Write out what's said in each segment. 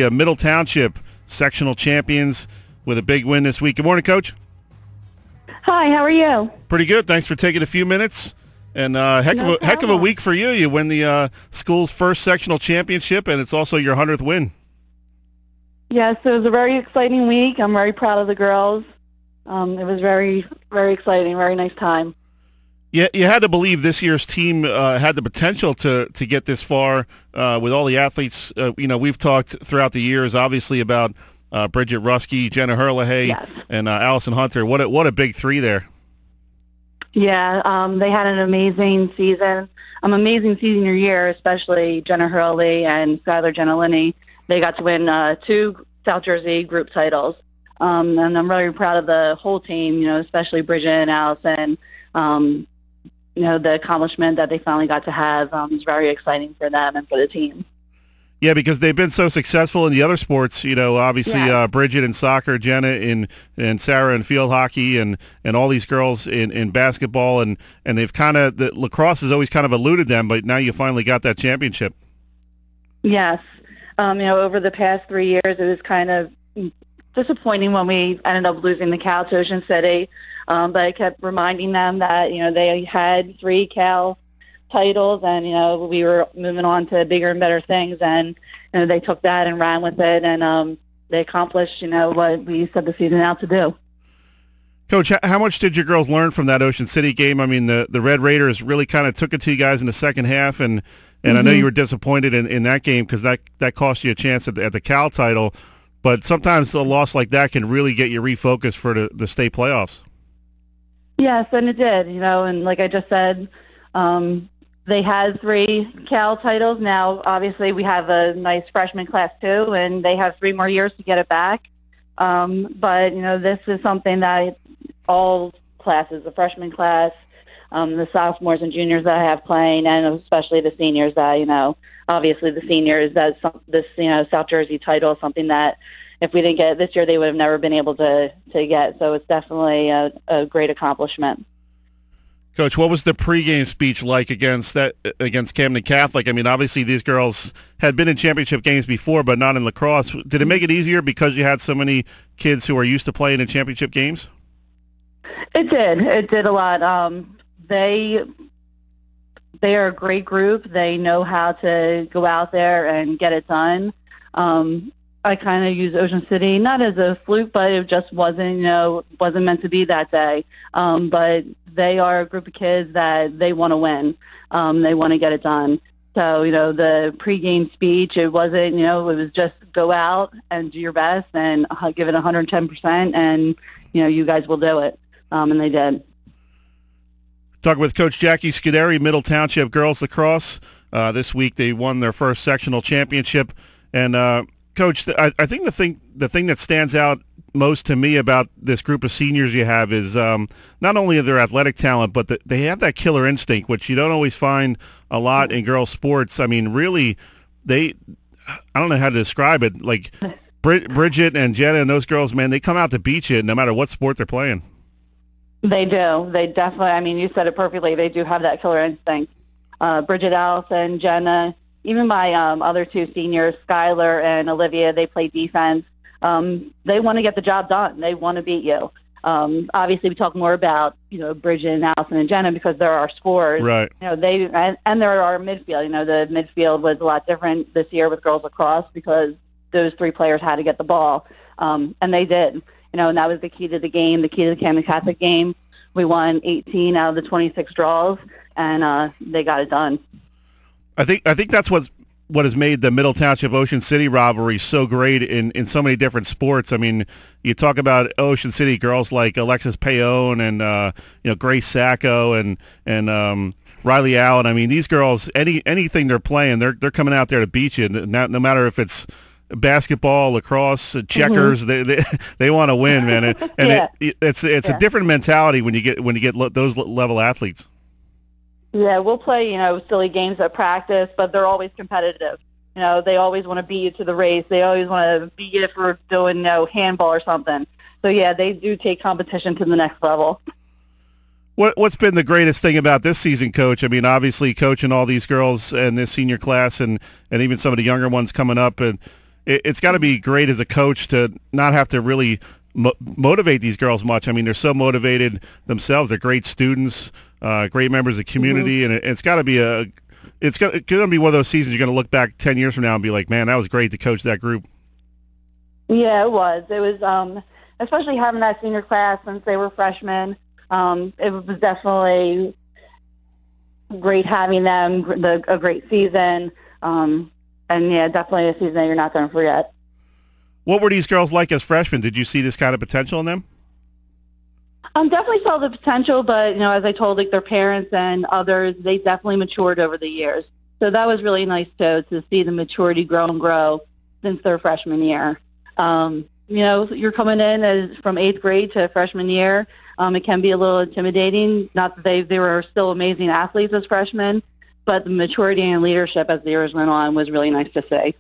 Middle Township sectional champions with a big win this week. Good morning, Coach. Hi, how are you? Pretty good. Thanks for taking a few minutes. And heck of a week for you. You win the school's first sectional championship, and it's also your 100th win. Yes, it was a very exciting week. I'm very proud of the girls. It was very, very exciting, very nice time. Yeah, you had to believe this year's team had the potential to get this far with all the athletes. We've talked throughout the years, obviously, about Bridget Ruskey, Jenna Herlihy, yes, and Allison Hunter. What a big three there. Yeah, they had an amazing season. Amazing senior year, especially Jenna Herlihy and Skylar Gentilini. They got to win 2 South Jersey group titles. And I'm very proud of the whole team, especially Bridget and Allison. The accomplishment that they finally got to have is very exciting for them and for the team. Yeah, because they've been so successful in the other sports. Obviously, yeah. Bridget in soccer, Jenna and Sarah in field hockey, and all these girls in basketball, and they've the lacrosse has always kind of eluded them, but now you finally got that championship. Yes. Over the past 3 years, it was kind of disappointing when we ended up losing the Cal to Ocean City. But I kept reminding them that, they had 3 Cal titles, and, we were moving on to bigger and better things. And, they took that and ran with it, and they accomplished, what we set the season out to do. Coach, how much did your girls learn from that Ocean City game? I mean, the Red Raiders really kind of took it to you guys in the second half, and I know you were disappointed in that game because that cost you a chance at the Cal title. But sometimes a loss like that can really get you refocused for the state playoffs. Yes, and it did, and like I just said, they had 3 Cal titles. Now, obviously, we have a nice freshman class, too, and they have 3 more years to get it back. But, this is something that all classes, the freshman class, the sophomores and juniors that I have playing, and especially the seniors that, obviously the seniors, this, South Jersey title is something that if we didn't get it this year, they would have never been able to get. So it's definitely a great accomplishment. Coach, what was the pregame speech like against Camden Catholic? I mean, obviously these girls had been in championship games before, but not in lacrosse. Did it make it easier because you had so many kids who are used to playing in championship games? It did. It did a lot. They are a great group. They know how to go out there and get it done. I kind of use Ocean City not as a fluke, but it just wasn't meant to be that day. But they are a group of kids that they want to win. They want to get it done. So, the pregame speech, it wasn't, it was just go out and do your best and give it 110%, and, you guys will do it. And they did. Talking with Coach Jackie Scuderi, Middle Township girls lacrosse. This week they won their first sectional championship. And Coach, I think the thing that stands out most to me about this group of seniors you have is not only their athletic talent, but they have that killer instinct, which you don't always find a lot in girls' sports. I mean, really, I don't know how to describe it. Like Bridget and Jenna and those girls, man, they come out to beat you no matter what sport they're playing. They do. They definitely, you said it perfectly. They do have that killer instinct. Bridget, Allison, Jenna, even my other 2 seniors, Skylar and Olivia, they play defense. They want to get the job done. They want to beat you. Obviously, we talk more about, Bridget and Allison and Jenna because they're our scorers. Right. And they're our midfield. The midfield was a lot different this year with girls lacrosse because those 3 players had to get the ball. And they did. And that was the key to the game, the key to the Camden Catholic game. We won 18 out of the 26 draws, and they got it done. I think that's what has made the Middle Township Ocean City rivalry so great in so many different sports. I mean, you talk about Ocean City girls like Alexis Payon and Grace Sacco and Riley Allen. I mean, these girls, anything they're playing, they're coming out there to beat you. No matter if it's basketball, lacrosse, checkers, they want to win, man. And yeah. It's a different mentality when you get those level athletes. Yeah, we'll play, silly games at practice, but they're always competitive. They always want to beat you to the race. They always want to beat you for doing, handball or something. So, yeah, they do take competition to the next level. What's been the greatest thing about this season, Coach? I mean, obviously coaching all these girls in this senior class and even some of the younger ones coming up, and it's got to be great as a coach to not have to really motivate these girls much. I mean, they're so motivated themselves. They're great students, great members of the community, and it's got to be it's going to be one of those seasons you're going to look back 10 years from now and be like, man, that was great to coach that group. Yeah, it was. It was, especially having that senior class since they were freshmen. It was definitely great having them, a great season, and yeah, definitely a season that you're not going to forget. What were these girls like as freshmen? Did you see this kind of potential in them? Definitely saw the potential, but as I told their parents and others, they definitely matured over the years. So that was really nice to see the maturity grow and grow since their freshman year. You're coming in from 8th grade to freshman year. It can be a little intimidating. Not that they were still amazing athletes as freshmen, but the maturity and leadership as the years went on was really nice to see.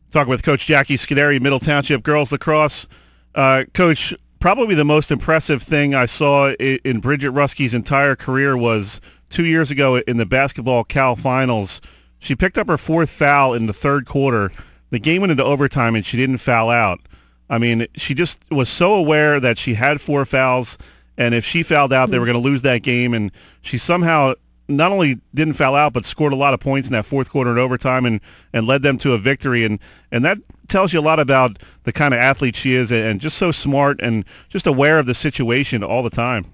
Talking with Coach Jackie Scuderi, Middle Township girls lacrosse. Coach, probably the most impressive thing I saw in Bridget Ruskey's entire career was 2 years ago in the basketball Cal Finals. She picked up her 4th foul in the 3rd quarter. The game went into overtime, and she didn't foul out. I mean, she just was so aware that she had 4 fouls, and if she fouled out, they were going to lose that game. And she somehow not only didn't foul out, but scored a lot of points in that 4th quarter in overtime and led them to a victory. And that tells you a lot about the kind of athlete she is, and just so smart and just aware of the situation all the time.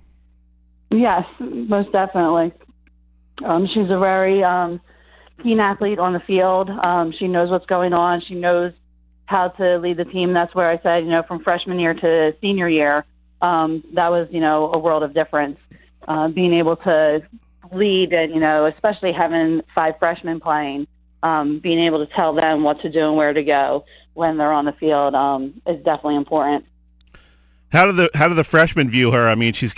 Yes, most definitely. She's a very keen athlete on the field. She knows what's going on. She knows how to lead the team. That's where I said, from freshman year to senior year, that was, a world of difference. Being able to lead and, especially having 5 freshmen playing, being able to tell them what to do and where to go when they're on the field is definitely important. How do the freshmen view her? I mean, she's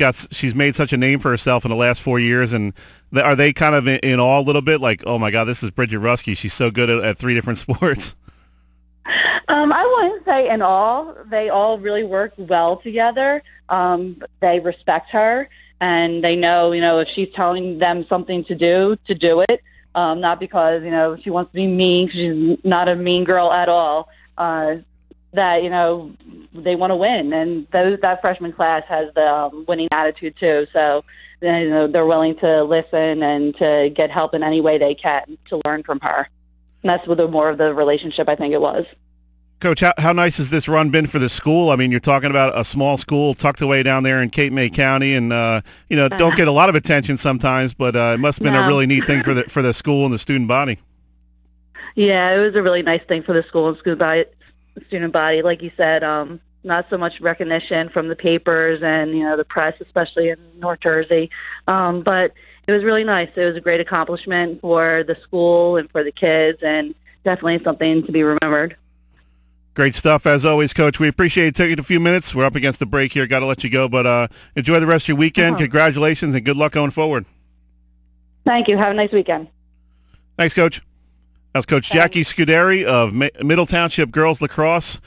made such a name for herself in the last 4 years, and are they kind of in awe a little bit? Like, oh my God, this is Bridget Ruskey. She's so good at 3 different sports. I wouldn't say in all. They all really work well together. They respect her, and they know, if she's telling them something to do it. Not because, she wants to be mean, 'cause she's not a mean girl at all. That, they want to win. And that freshman class has the winning attitude too. So, they're willing to listen and to get help in any way they can to learn from her. And that's what more of the relationship I think it was. Coach, how nice has this run been for the school? I mean, you're talking about a small school tucked away down there in Cape May County, and don't get a lot of attention sometimes, but it must have been a really neat thing for the school and the student body. Yeah, it was a really nice thing for the school and student body. Like you said, not so much recognition from the papers and the press, especially in North Jersey, but it was really nice. It was a great accomplishment for the school and for the kids, and definitely something to be remembered. Great stuff, as always, Coach. We appreciate it taking a few minutes. We're up against the break here. Got to let you go, but enjoy the rest of your weekend. Congratulations, and good luck going forward. Thank you. Have a nice weekend. Thanks, Coach. That's Coach Jackie Scuderi of Middle Township Girls Lacrosse.